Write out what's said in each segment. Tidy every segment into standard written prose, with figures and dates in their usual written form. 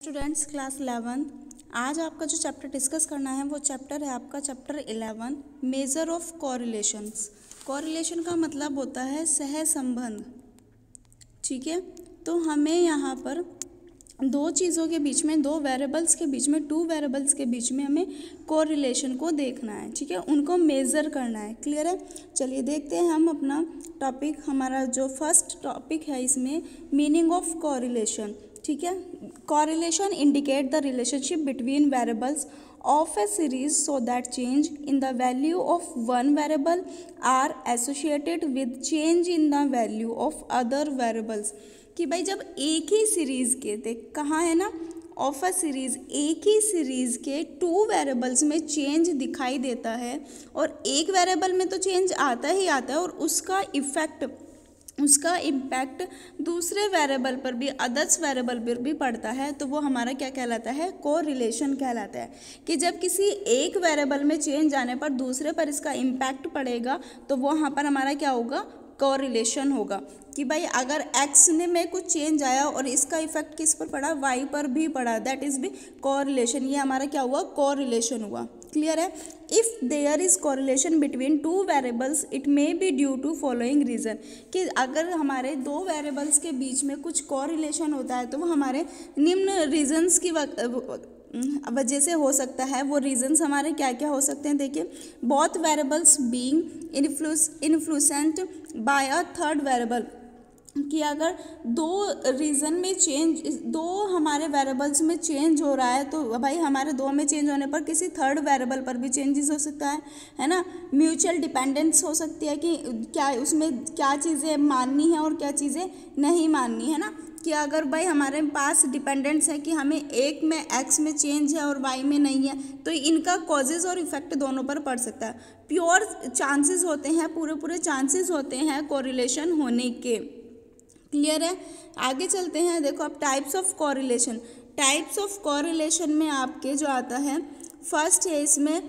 Students class 11 आज आपका जो चैप्टर डिस्कस करना है वो चैप्टर है आपका chapter 11 measure of correlations. Correlation का मतलब होता है सहसंबंध। ठीक है, तो हमें यहाँ पर दो चीज़ों के बीच में, दो वेरिएबल्स के बीच में, टू वेरिएबल्स के बीच में हमें कोरिलेशन को देखना है। ठीक है, उनको मेज़र करना है। क्लियर है? चलिए देखते हैं हम अपना टॉपिक। हमारा जो फर्स्ट टॉपिक है इसमें मीनिंग ऑफ कोरिलेशन। ठीक है, correlation indicate the relationship between variables of a series so that change in the value of one variable are associated with change in the value of other variables. कि भाई जब एक ही series के, देख कहाँ है ना, ऑफ अ सीरीज़, एक ही सीरीज़ के टू वेरिएबल्स में चेंज दिखाई देता है और एक वेरिएबल में तो चेंज आता ही आता है और उसका इफेक्ट, उसका इम्पैक्ट दूसरे वेरिएबल पर भी, अदर्स वेरिएबल पर भी पड़ता है, तो वो हमारा क्या कहलाता है? कोरिलेशन कहलाता है। कि जब किसी एक वेरिएबल में चेंज आने पर दूसरे पर इसका इम्पैक्ट पड़ेगा तो वो वहाँ पर हमारा क्या होगा? कोरिलेशन होगा। कि भाई अगर x ने में कुछ चेंज आया और इसका इफेक्ट किस पर पड़ा? y पर भी पड़ा, दैट इज भी कोरिलेशन। ये हमारा क्या हुआ? कोरिलेशन हुआ। क्लियर है? If there is correlation between two variables it may be due to following reason. कि अगर हमारे दो वेरिएबल्स के बीच में कुछ कोरिलेशन होता है तो वो हमारे निम्न रीजन्स की वजह से हो सकता है। वो रीजन्स हमारे क्या क्या हो सकते हैं? देखिए, both variables being influenced by a third variable. कि अगर दो रीजन में चेंज, दो हमारे वेरिएबल्स में चेंज हो रहा है तो भाई हमारे दो में चेंज होने पर किसी थर्ड वेरिएबल पर भी चेंजेस हो सकता है ना। म्यूचुअल डिपेंडेंस हो सकती है कि क्या उसमें क्या चीज़ें माननी है और क्या चीज़ें नहीं माननी है ना। कि अगर भाई हमारे पास डिपेंडेंस है कि हमें एक में एक्स में चेंज है और वाई में नहीं है तो इनका कॉजेज और इफेक्ट दोनों पर पड़ सकता है। प्योर चांसेस होते हैं, पूरे चांसेस होते हैं कोरिलेशन होने के। क्लियर है? आगे चलते हैं। देखो अब types of correlation. Types of correlation में आपके जो आता है, फर्स्ट है इसमें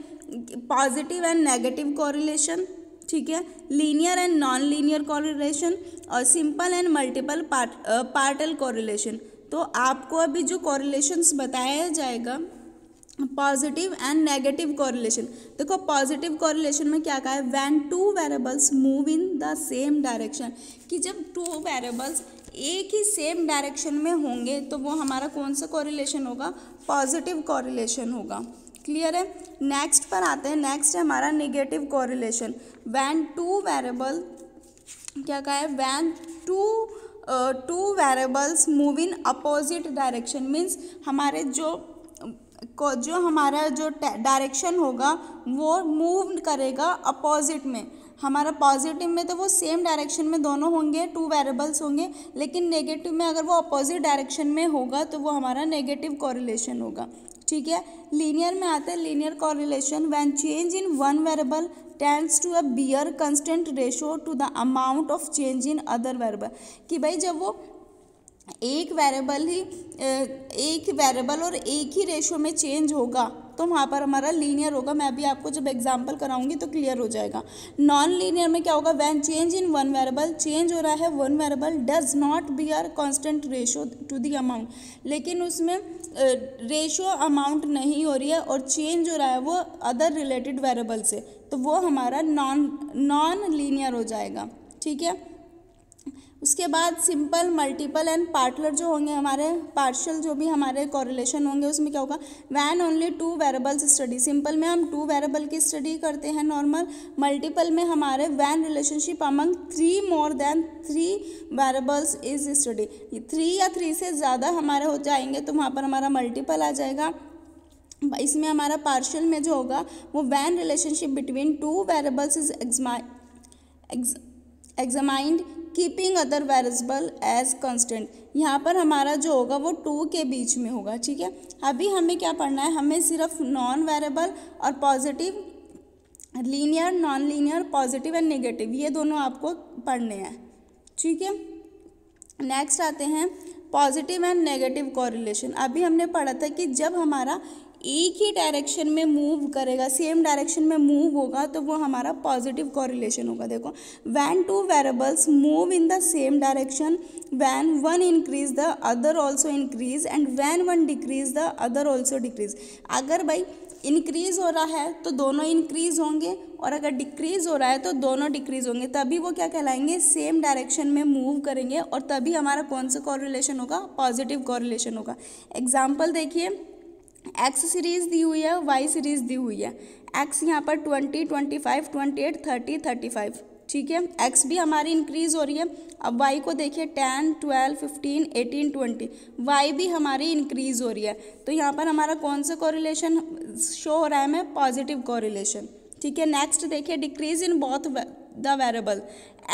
पॉजिटिव एंड नेगेटिव कोरिलेशन। ठीक है, linear and non linear correlation और simple and multiple partial correlation. तो आपको अभी जो कोरिलेशंस बताया जाएगा, पॉजिटिव एंड नेगेटिव कोरिलेशन। देखो पॉजिटिव कोरिलेशन में क्या कहा है? When two variables move in the same direction. कि जब टू वेरिएबल्स एक ही सेम डायरेक्शन में होंगे तो वो हमारा कौन सा कोरिलेशन होगा? पॉजिटिव कोरिलेशन होगा। क्लियर है? नेक्स्ट पर आते हैं। नेक्स्ट है हमारा negative correlation. When two variable, क्या कहा है? When two variables move in opposite direction. Means हमारे जो हमारा जो डायरेक्शन होगा वो मूव करेगा अपोजिट में। हमारा पॉजिटिव में तो वो सेम डायरेक्शन में दोनों होंगे, टू वेरिएबल्स होंगे, लेकिन नेगेटिव में अगर वो अपोजिट डायरेक्शन में होगा तो वो हमारा नेगेटिव कोरिलेशन होगा। ठीक है, लीनियर में आता है linear correlation. When change in one variable tends to a bear constant ratio to the amount of change in other variable. कि भाई जब वो एक वेरिएबल और एक ही रेशो में चेंज होगा तो वहाँ पर हमारा लीनियर होगा। मैं अभी आपको जब एग्जांपल कराऊंगी तो क्लियर हो जाएगा। नॉन लीनियर में क्या होगा? When change in one variable, change हो रहा है one variable, does not bear constant ratio to the amount. लेकिन उसमें रेशो अमाउंट नहीं हो रही है और चेंज हो रहा है वो अदर रिलेटेड वेरिएबल से, तो वो हमारा नॉन लीनियर हो जाएगा। ठीक है, उसके बाद सिंपल, मल्टीपल एंड पार्टलर जो होंगे हमारे, पार्शियल जो भी हमारे कोरिलेशन होंगे उसमें क्या होगा? When only two variables study. Simple में हम टू वेरिएबल की स्टडी करते हैं नॉर्मल। मल्टीपल में हमारे when relationship among three more than three variables is study. Three या थ्री से ज़्यादा हमारे हो जाएंगे तो वहाँ पर हमारा मल्टीपल आ जाएगा। इसमें हमारा पार्शियल में जो होगा वो when relationship between two variables is examined keeping other variable as constant. यहाँ पर हमारा जो होगा वो टू के बीच में होगा। ठीक है, अभी हमें क्या पढ़ना है? हमें सिर्फ नॉन वेरिएबल और positive, linear, non linear, positive and negative, ये दोनों आपको पढ़ने हैं। ठीक है, नेक्स्ट आते हैं पॉजिटिव एंड नेगेटिव कोरिलेशन। अभी हमने पढ़ा था कि जब हमारा एक ही डायरेक्शन में मूव करेगा, सेम डायरेक्शन में मूव होगा, तो वो हमारा पॉजिटिव कोरिलेशन होगा। देखो, when two variables move in the same direction, when one increase the other also increase and when one decrease the other also decrease. अगर भाई इंक्रीज हो रहा है तो दोनों इंक्रीज होंगे, और अगर डिक्रीज हो रहा है तो दोनों डिक्रीज होंगे, तभी वो क्या कहलाएंगे, सेम डायरेक्शन में मूव करेंगे, और तभी हमारा कौन सा कोरिलेशन होगा, पॉजिटिव कोरिलेशन होगा। एग्जाम्पल देखिए, एक्स सीरीज दी हुई है, वाई सीरीज दी हुई है। एक्स यहाँ पर 20, 25, 28, 30, 35, ठीक है। एक्स भी हमारी इंक्रीज हो रही है। अब वाई को देखिए, 10, 12, 15, 18, 20, वाई भी हमारी इंक्रीज हो रही है। तो यहाँ पर हमारा कौन सा कोरिलेशन शो हो रहा है हमें, पॉजिटिव कोरिलेशन, ठीक है। नेक्स्ट देखिए, decrease in both the variable,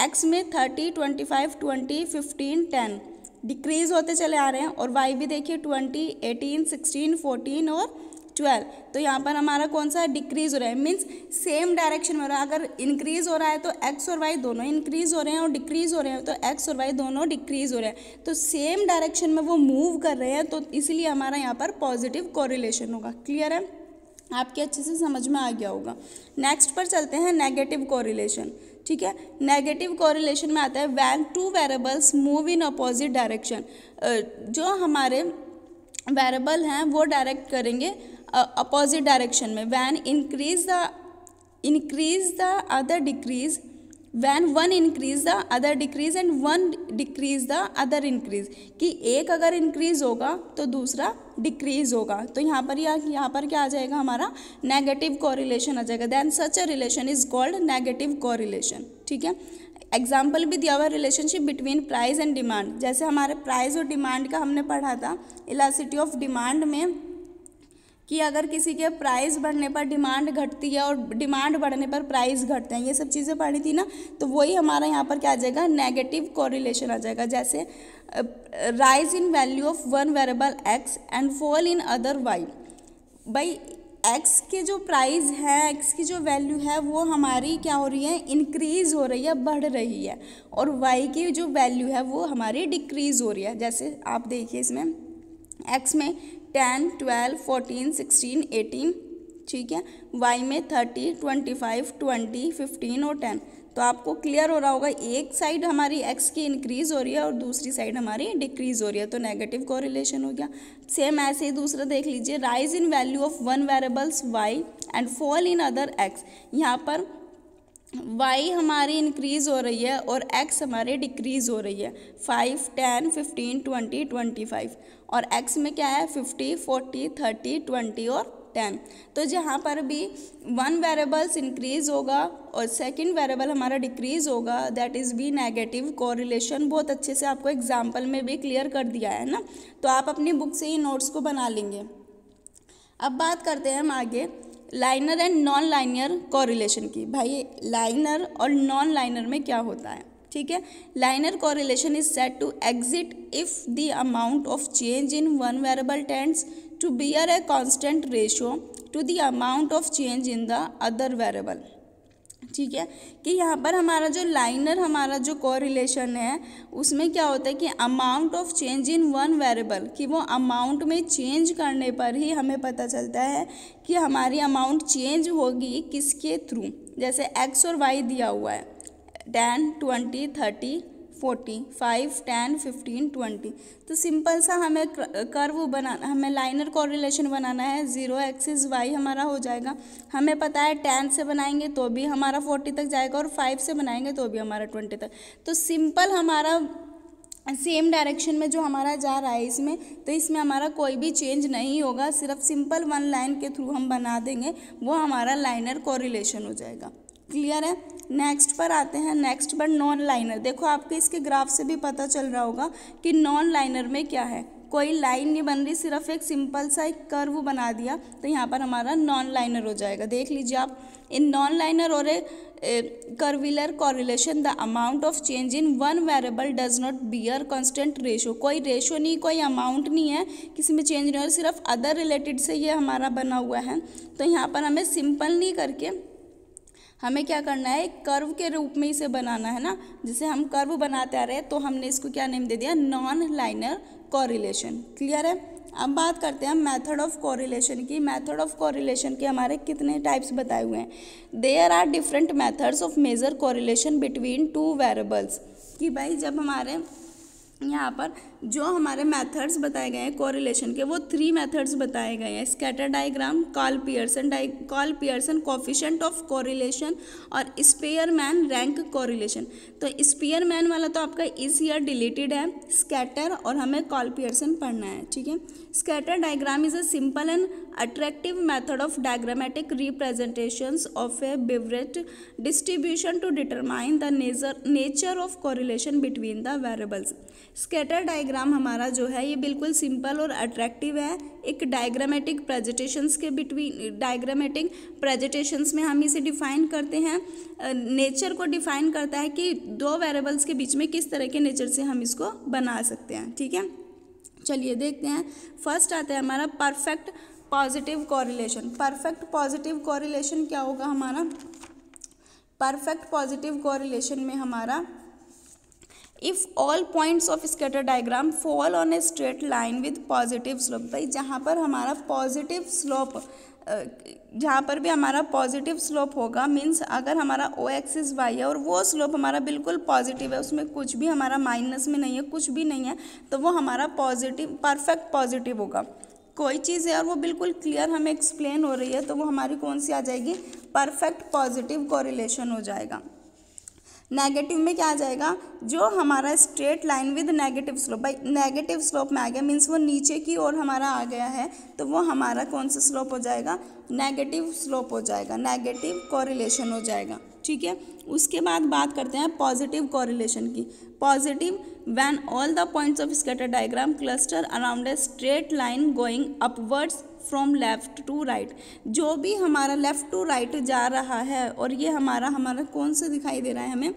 x में 30, 25, 20, 15, 10 डिक्रीज होते चले आ रहे हैं, और वाई भी देखिए 20, 18, 16, 14 और 12। तो यहाँ पर हमारा कौन सा डिक्रीज हो रहा है, मीन्स सेम डायरेक्शन में हो रहा है। अगर इंक्रीज हो रहा है तो एक्स और वाई दोनों इंक्रीज हो रहे हैं, और डिक्रीज हो रहे हैं तो एक्स और वाई दोनों डिक्रीज हो रहे हैं। तो सेम डायरेक्शन में वो मूव कर रहे हैं, तो इसलिए हमारा यहाँ पर पॉजिटिव कोरिलेशन होगा। क्लियर है, आपके अच्छे से समझ में आ गया होगा। नेक्स्ट पर चलते हैं, नेगेटिव कोरिलेशन, ठीक है। नेगेटिव कोरिलेशन में आता है when two variables move in opposite direction. जो हमारे वेरिएबल हैं वो डायरेक्ट करेंगे अपोजिट डायरेक्शन में। When increase the other decrease, when one increase the other decrease and one decrease the other increase, कि एक अगर इंक्रीज होगा तो दूसरा डिक्रीज होगा। तो यहाँ पर क्या आ जाएगा, हमारा नेगेटिव कोरिलेशन आ जाएगा। Then such a relation is called negative correlation, ठीक है। एग्जाम्पल भी दिया हुआ, relationship between price and demand. जैसे हमारे प्राइस और डिमांड का हमने पढ़ा था इलास्टिसिटी ऑफ डिमांड में, कि अगर किसी के प्राइस बढ़ने पर डिमांड घटती है और डिमांड बढ़ने पर प्राइस घटते हैं, ये सब चीज़ें पढ़ी थी ना। तो वही हमारा यहाँ पर क्या आ जाएगा, नेगेटिव कोरिलेशन आ जाएगा। जैसे rise in value of one variable x and fall in other y. भाई एक्स के जो प्राइस है, एक्स की जो वैल्यू है वो हमारी क्या हो रही है, इंक्रीज हो रही है, बढ़ रही है, और वाई की जो वैल्यू है वो हमारी डिक्रीज हो रही है। जैसे आप देखिए, इसमें एक्स में 10, 12, 14, 16, 18, ठीक है। वाई में 30, 25, 20, 15 और 10। तो आपको क्लियर हो रहा होगा, एक साइड हमारी एक्स की इंक्रीज हो रही है और दूसरी साइड हमारी डिक्रीज हो रही है, तो नेगेटिव कोरिलेशन हो गया। सेम ऐसे ही दूसरा देख लीजिए, rise in value of one variables y and fall in other x. यहाँ पर y हमारी इंक्रीज हो रही है और x हमारे डिक्रीज हो रही है, 5, 10, 15, 20, 25, और x में क्या है 50, 40, 30, 20 और 10। तो जहाँ पर भी वन वेरिएबल्स इंक्रीज होगा और सेकंड वेरिएबल हमारा डिक्रीज होगा, that is be negative correlation. बहुत अच्छे से आपको एग्जाम्पल में भी क्लियर कर दिया है ना, तो आप अपनी बुक से ही नोट्स को बना लेंगे। अब बात करते हैं हम आगे liner and non liner correlation की। भाई लाइनर और नॉन लाइनर में क्या होता है, ठीक है। Linear correlation is said to exist if the amount of change in one variable tends to bear a constant ratio to the amount of change in the other variable, ठीक है। कि यहाँ पर हमारा जो लाइनर हमारा जो कोरिलेशन है उसमें क्या होता है कि amount of change in one variable, कि वो अमाउंट में चेंज करने पर ही हमें पता चलता है कि हमारी अमाउंट चेंज होगी किसके थ्रू। जैसे एक्स और वाई दिया हुआ है 10, 20, 30, 40, 5, 10, 15, 20। तो सिंपल सा हमें कर्व बनाना, हमें लाइनर कोरिलेशन बनाना है। 0 एक्सिस वाई हमारा हो जाएगा, हमें पता है 10 से बनाएंगे तो भी हमारा 40 तक जाएगा और 5 से बनाएंगे तो भी हमारा 20 तक। तो सिंपल हमारा सेम डायरेक्शन में जो हमारा जा रहा है इसमें, तो इसमें हमारा कोई भी चेंज नहीं होगा, सिर्फ सिंपल वन लाइन के थ्रू हम बना देंगे, वो हमारा लाइनर कोरिलेशन हो जाएगा। क्लियर है। नेक्स्ट पर आते हैं, नेक्स्ट पर नॉन लाइनर। देखो आपके इसके ग्राफ से भी पता चल रहा होगा कि नॉन लाइनर में क्या है, कोई लाइन नहीं बन रही, सिर्फ एक सिंपल सा एक कर्व बना दिया, तो यहाँ पर हमारा नॉन लाइनर हो जाएगा। देख लीजिए आप, इन नॉन लाइनर और curvilinear correlation the amount of change in one variable does not bear constant ratio. कोई रेशो नहीं, कोई अमाउंट नहीं है, किसी में चेंज नहीं हो रहा, सिर्फ अदर रिलेटेड से ये हमारा बना हुआ है। तो यहाँ पर हमें सिंपल नहीं करके हमें क्या करना है, एक कर्व के रूप में इसे बनाना है ना। जैसे हम कर्व बनाते आ रहे हैं तो हमने इसको क्या नेम दे दिया, नॉन लाइनर कोरिलेशन। क्लियर है। अब बात करते हैं मेथड ऑफ कोरिलेशन की। मेथड ऑफ कोरिलेशन के हमारे कितने टाइप्स बताए हुए हैं। There are different methods of measure correlation between two variables, कि भाई जब हमारे यहाँ पर जो हमारे मेथड्स बताए गए हैं कोरिलेशन के, वो 3 मेथड्स बताए गए हैं। Scatter diagram, call Pearson coefficient of correlation और स्पेयरमैन रैंक कोरिलेशन। तो स्पेयरमैन वाला तो आपका इस ईयर डिलीटेड है, स्कैटर और हमें कॉल पियर्सन पढ़ना है, ठीक है। Scatter diagram is a simple and attractive method of diagrammatic representations of a Beveridge distribution to determine the nature of correlation between the variables। Scatter diagram हमारा जो है ये बिल्कुल सिंपल और अट्रैक्टिव है। एक डायग्रामेटिक प्रेजेंटेशंस के बिटवीन डायग्रामेटिक प्रेजेंटेशंस में हम इसे डिफाइन करते हैं, नेचर को डिफाइन करता है कि 2 वेरिएबल्स के बीच में किस तरह के नेचर से हम इसको बना सकते हैं, ठीक है। चलिए देखते हैं। फर्स्ट आता है हमारा perfect positive correlation. Perfect positive correlation क्या होगा हमारा। परफेक्ट पॉजिटिव कोरिलेशन में हमारा if all points of scatter diagram fall on A straight line with positive slope. भाई जहाँ पर हमारा पॉजिटिव स्लोप, जहाँ पर भी हमारा पॉजिटिव स्लोप होगा, मीन्स अगर हमारा ओ एक्सिस वाई है और वो स्लोप हमारा बिल्कुल पॉजिटिव है, उसमें कुछ भी हमारा माइनस में नहीं है, कुछ भी नहीं है, तो वो हमारा पॉजिटिव परफेक्ट पॉजिटिव होगा। कोई चीज़ है और वो बिल्कुल क्लियर हमें एक्सप्लेन हो रही है, तो वो हमारी कौन सी आ जाएगी, परफेक्ट पॉजिटिव कोरिलेशन हो जाएगा। नेगेटिव में क्या आ जाएगा, जो हमारा straight line with negative slope. भाई नेगेटिव स्लोप में आ गया, मीन्स वो नीचे की ओर हमारा आ गया है, तो वो हमारा कौन सा स्लोप हो जाएगा, नेगेटिव स्लोप हो जाएगा, नेगेटिव कोरिलेशन हो जाएगा, ठीक है। उसके बाद बात करते हैं पॉजिटिव कोरिलेशन की। Positive when all the points of scatter diagram cluster around a straight line going upwards from left to right. जो भी हमारा लेफ्ट टू राइट जा रहा है, और ये हमारा कौन सा दिखाई दे रहा है हमें,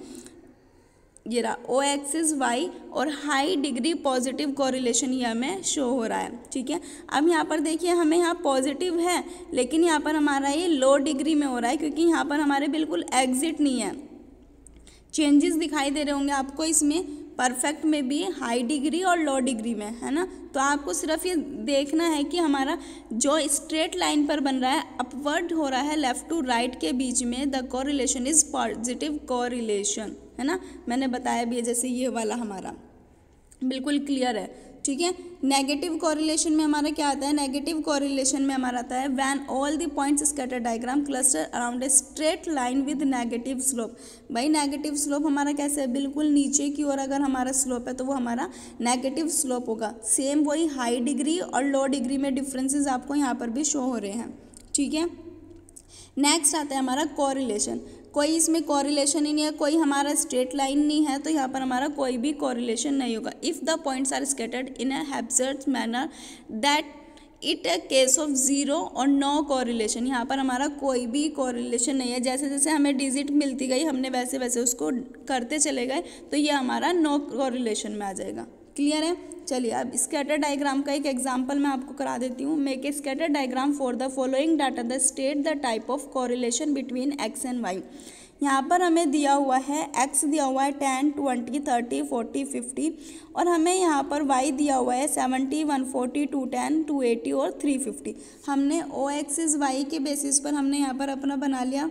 ये रहा ओ एक्सिस वाई, और हाई डिग्री पॉजिटिव कोरिलेशन ये हमें शो हो रहा है, ठीक है। अब यहाँ पर देखिए हमें यहाँ पॉजिटिव है, लेकिन यहाँ पर हमारा ये लो डिग्री में हो रहा है, क्योंकि यहाँ पर हमारे बिल्कुल एग्जिट नहीं है। चेंजेस दिखाई दे रहे होंगे आपको इसमें, परफेक्ट में भी हाई डिग्री और लो डिग्री में, है ना। तो आपको सिर्फ ये देखना है कि हमारा जो स्ट्रेट लाइन पर बन रहा है, अपवर्ड हो रहा है लेफ्ट टू राइट के बीच में, the correlation is positive correlation, है ना। मैंने बताया भी है, जैसे ये वाला हमारा बिल्कुल क्लियर है, ठीक है। नेगेटिव कोरिलेशन में हमारा क्या आता है, नेगेटिव कोरिलेशन में हमारा आता है when all the points scatter diagram cluster around a straight line with negative slope. भाई नेगेटिव स्लोप हमारा कैसे है, बिल्कुल नीचे की ओर अगर हमारा स्लोप है तो वो हमारा नेगेटिव स्लोप होगा। सेम वही हाई डिग्री और लो डिग्री में डिफरेंसेस आपको यहाँ पर भी शो हो रहे हैं, ठीक है। नेक्स्ट आता है हमारा कोरिलेशन। कोई इसमें कोरिलेशन ही नहीं है, कोई हमारा स्ट्रेट लाइन नहीं है, तो यहाँ पर हमारा कोई भी कोरिलेशन नहीं होगा। If the points are scattered in a haphazard manner that it a case of zero और नो कोरिलेशन। यहाँ पर हमारा कोई भी कोरिलेशन नहीं है, जैसे जैसे हमें डिजिट मिलती गई हमने वैसे वैसे उसको करते चले गए, तो ये हमारा नो कोरिलेशन में आ जाएगा। क्लियर है। चलिए अब स्कैटर डायग्राम का एक एग्जांपल मैं आपको करा देती हूँ। Make a scatter diagram for the following data the state the type of correlation between x and y. यहाँ पर हमें दिया हुआ है एक्स दिया हुआ है 10, 20, 30, 40, 50 और हमें यहाँ पर वाई दिया हुआ है 70, 140, 210, 280 और 350। हमने ओ एक्सिस वाई के बेसिस पर हमने यहाँ पर अपना बना लिया,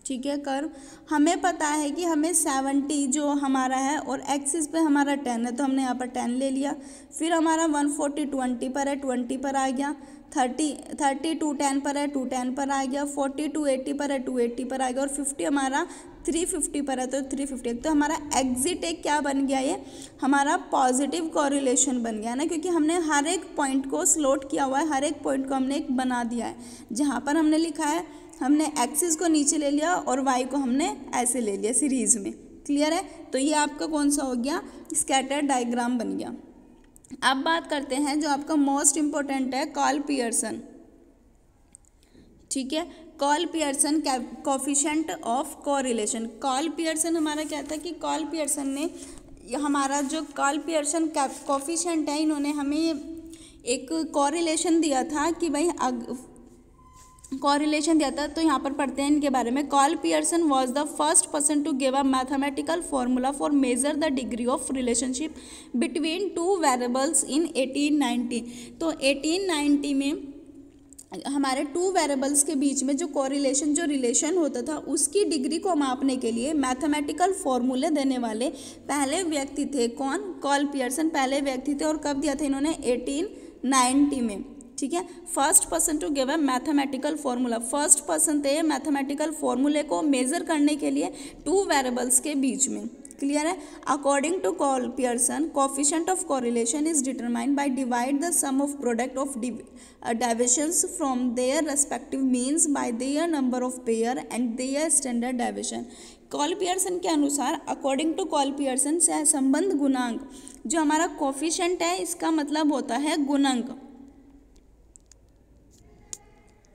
ठीक है, कर्व। हमें पता है कि हमें 70 जो हमारा है और एक्सिस पे हमारा 10 है, तो हमने यहाँ पर 10 ले लिया। फिर हमारा 140 20 पर है, 20 पर आ गया। 30 210 पर है, 210 पर आ गया। 40 280 पर है, 280 पर आ गया। और 50 हमारा 350 पर है, तो 350। तो हमारा एग्जिट एक क्या बन गया, ये हमारा पॉजिटिव कोरिलेशन बन गया ना, क्योंकि हमने हर एक पॉइंट को स्लॉट किया हुआ है, हर एक पॉइंट को हमने एक बना दिया है। जहाँ पर हमने लिखा है, हमने एक्सिस को नीचे ले लिया और वाई को हमने ऐसे ले लिया सीरीज में। क्लियर है। तो ये आपका कौन सा हो गया, स्कैटर डायग्राम बन गया। अब बात करते हैं जो आपका मोस्ट इम्पोर्टेंट है, कार्ल पियर्सन। ठीक है, Karl Pearson coefficient of correlation. Karl Pearson हमारा क्या था कि कार्ल पियर्सन ने हमारा जो कार्ल पियर्सन कोफिशिएंट है, इन्होंने हमें एक कोरिलेशन दिया था कि भाई कॉरिलेशन दिया था, तो यहाँ पर पढ़ते हैं इनके बारे में। Karl Pearson was the first person to give a mathematical formula for measure the degree of relationship between two variables in 1890। तो 1890 में हमारे टू वेरिएबल्स के बीच में जो कोरिलेशन, जो रिलेशन होता था, उसकी डिग्री को मापने के लिए मैथमेटिकल फॉर्मूले देने वाले पहले व्यक्ति थे। कौन? कार्ल पियर्सन पहले व्यक्ति थे। और कब दिया था इन्होंने? 1890 में। ठीक है, first person to give a mathematical formula, first person थे मैथमेटिकल फॉर्मूले को मेजर करने के लिए टू वेरिएबल्स के बीच में। क्लियर है? According to Karl Pearson, coefficient of correlation is determined by divide the sum of product of deviations from their respective means by their number of pair and their standard deviation. Karl Pearson के अनुसार, according to Karl Pearson, सहसंबंध गुणांक जो हमारा coefficient है, इसका मतलब होता है गुणक।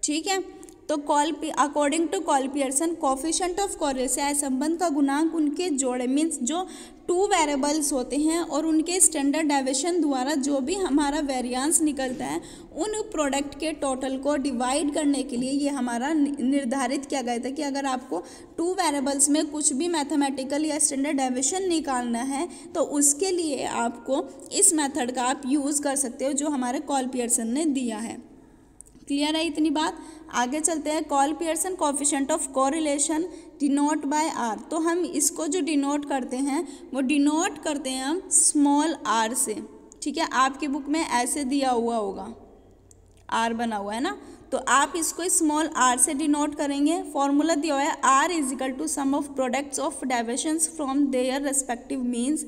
ठीक है, तो according to Karl Pearson, coefficient of correlation, संबंध का गुणांक उनके जोड़े मीन्स जो टू वेरिएबल्स होते हैं और उनके स्टैंडर्ड डेविएशन द्वारा जो भी हमारा वेरिएंस निकलता है, उन प्रोडक्ट के टोटल को डिवाइड करने के लिए ये हमारा निर्धारित किया गया था कि अगर आपको टू वेरिएबल्स में कुछ भी मैथमेटिकल या स्टैंडर्ड डेविएशन निकालना है तो उसके लिए आपको इस मेथड का आप यूज़ कर सकते हो जो हमारे कार्ल पियर्सन ने दिया है। क्लियर है इतनी बात? आगे चलते हैं। Karl Pearson coefficient of correlation denote by r. तो हम इसको जो डिनोट करते हैं वो डिनोट करते हैं हम स्मॉल आर से। ठीक है, आपकी बुक में ऐसे दिया हुआ होगा, आर बना हुआ है ना, तो आप इसको स्मॉल आर से डिनोट करेंगे। फॉर्मूला दिया हुआ है r is equal to sum of products of deviations from their respective means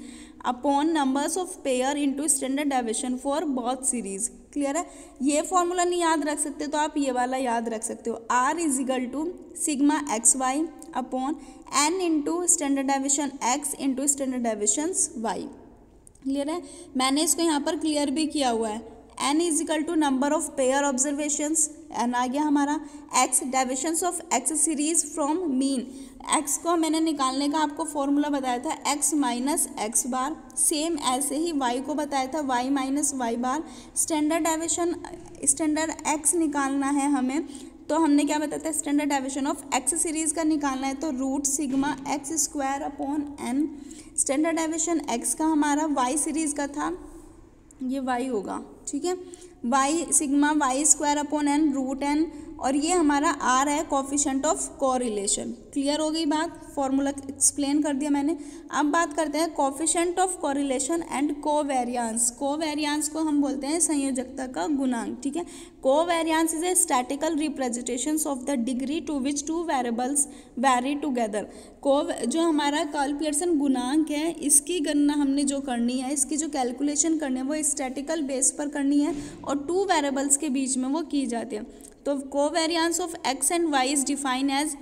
upon numbers of pair into standard deviation for both series. Clear है? ये फॉर्मूला नहीं याद रख सकते तो आप ये वाला याद रख सकते हो, r is equal to sigma x Y upon n into standard deviation x into standard deviations y. Clear है? मैंने इसको यहाँ पर क्लियर भी किया हुआ है। n is equal to number of pair observations, n आ गया हमारा, x deviations of x series from mean, x को मैंने निकालने का आपको फॉर्मूला बताया था x minus x bar, same ऐसे ही y को बताया था y minus Y bar. Standard deviation, standard x निकालना है हमें, तो हमने क्या बताया था? Standard deviation of x series का निकालना है, तो root sigma x square upon n। Standard deviation x का हमारा y सीरीज का था, ये y होगा। ठीक है, y sigma y square upon n root n, और ये हमारा r है कोफिशिएंट ऑफ कोरिलेशन। क्लियर हो गई बात? फॉर्मूला एक्सप्लेन कर दिया मैंने। अब बात करते हैं coefficient of correlation and covariance. Covariance को हम बोलते हैं संयोजकता का गुणांक। ठीक है, covariance is a statical representations of the degree to which two variables vary together. जो हमारा कार्ल पियर्सन गुणांक है, इसकी गणना हमने जो करनी है, इसकी जो कैलकुलेशन करनी है वो स्टैटिकल बेस पर करनी है और टू वेरिएबल्स के बीच में वो की जाती है। तो covariance of X and Y is define as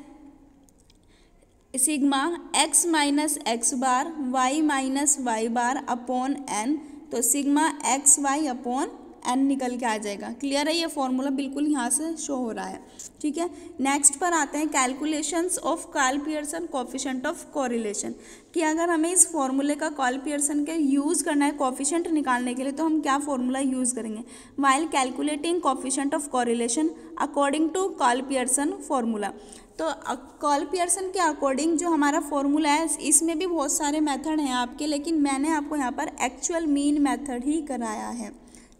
sigma X minus x bar Y minus Y bar upon N, तो sigma x Y upon N निकल के आ जाएगा। क्लियर है? ये फॉर्मूला बिल्कुल यहाँ से शो हो रहा है। ठीक है, नेक्स्ट पर आते हैं calculations of Karl Pearson coefficient of correlation, कि अगर हमें इस फॉर्मूले का कार्ल पियर्सन के यूज़ करना है कोफिशिएंट निकालने के लिए तो हम क्या फॉर्मूला यूज़ करेंगे? While calculating coefficient of correlation according to Karl Pearson formula. तो कार्ल पियर्सन के अकॉर्डिंग जो हमारा फॉर्मूला है, इसमें भी बहुत सारे मेथड हैं आपके, लेकिन मैंने आपको यहाँ पर एक्चुअल मीन मेथड ही कराया है।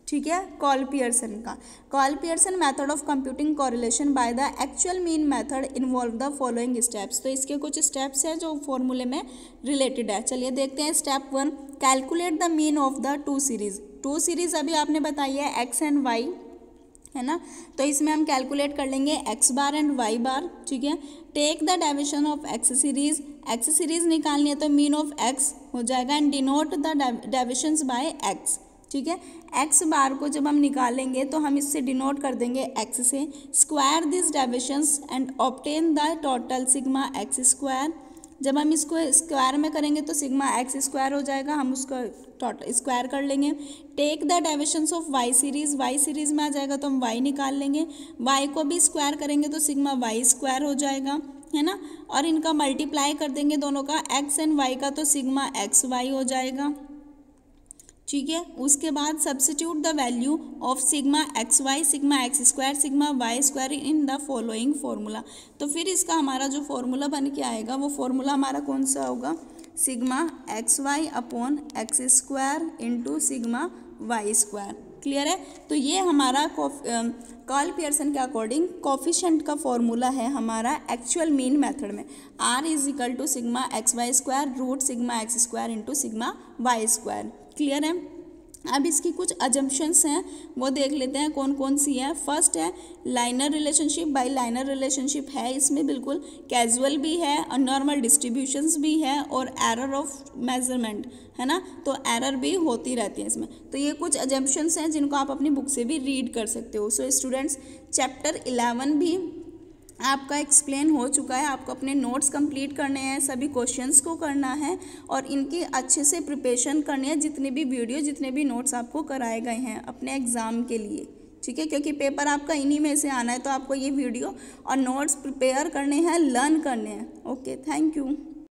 ठीक है, कार्ल पियर्सन का। Karl Pearson method of computing correlation by the actual mean method involve the following steps. तो इसके कुछ स्टेप्स हैं जो फॉर्मूले में रिलेटेड है। चलिए देखते हैं। Step 1, calculate the mean of the two series. Two series अभी आपने बताई है एक्स एंड वाई, है ना, तो इसमें हम कैलकुलेट कर लेंगे x bar and y bar. ठीक है, take the deviation of x series निकालनी है तो मीन ऑफ एक्स हो जाएगा and denote the deviations by x. ठीक है, एक्स बार को जब हम निकालेंगे तो हम इससे डिनोट कर देंगे एक्स से। Square this deviations and obtain the total sigma x square. जब हम इसको स्क्वायर में करेंगे तो सिग्मा एक्स स्क्वायर हो जाएगा, हम उसको टोटल स्क्वायर कर लेंगे। Take the deviations of y series में आ जाएगा तो हम वाई निकाल लेंगे। वाई को भी स्क्वायर करेंगे तो सिग्मा वाई स्क्वायर हो जाएगा, है ना, और इनका मल्टीप्लाई कर देंगे दोनों का, एक्स एंड वाई का, तो सिग्मा एक्स वाई हो जाएगा। ठीक है। उसके बाद substitute the value of sigma x y, sigma x square, sigma y square in the following formula. तो फिर इसका हमारा जो फॉर्मूला बन के आएगा वो फॉर्मूला हमारा कौन सा होगा, sigma x Y upon x square into sigma y square. Clear है। तो ये हमारा कार्ल पियर्सन के अकॉर्डिंग कोफिशिएंट का फॉर्मूला है हमारा एक्चुअल मीन मेथड में। R is equal to sigma x y square root sigma x square into sigma y square. Clear है। अब इसकी कुछ अजम्पशंस हैं वो देख लेते हैं कौन कौन सी है। फर्स्ट है liner relationship, by liner relationship है इसमें, बिल्कुल कैजुअल भी है और नॉर्मल डिस्ट्रीब्यूशंस भी है और एरर ऑफ मेजरमेंट है ना, तो एरर भी होती रहती है इसमें। तो ये कुछ अजम्पशंस हैं जिनको आप अपनी बुक से भी रीड कर सकते हो। सो स्टूडेंट्स चैप्टर 11 भी आपका एक्सप्लेन हो चुका है। आपको अपने नोट्स कंप्लीट करने हैं, सभी क्वेश्चंस को करना है और इनकी अच्छे से प्रिपरेशन करनी है, जितने भी वीडियो जितने भी नोट्स आपको कराए गए हैं अपने एग्ज़ाम के लिए। ठीक है, क्योंकि पेपर आपका इन्हीं में से आना है, तो आपको ये वीडियो और नोट्स प्रिपेयर करने हैं, लर्न करने हैं। Okay, thank you.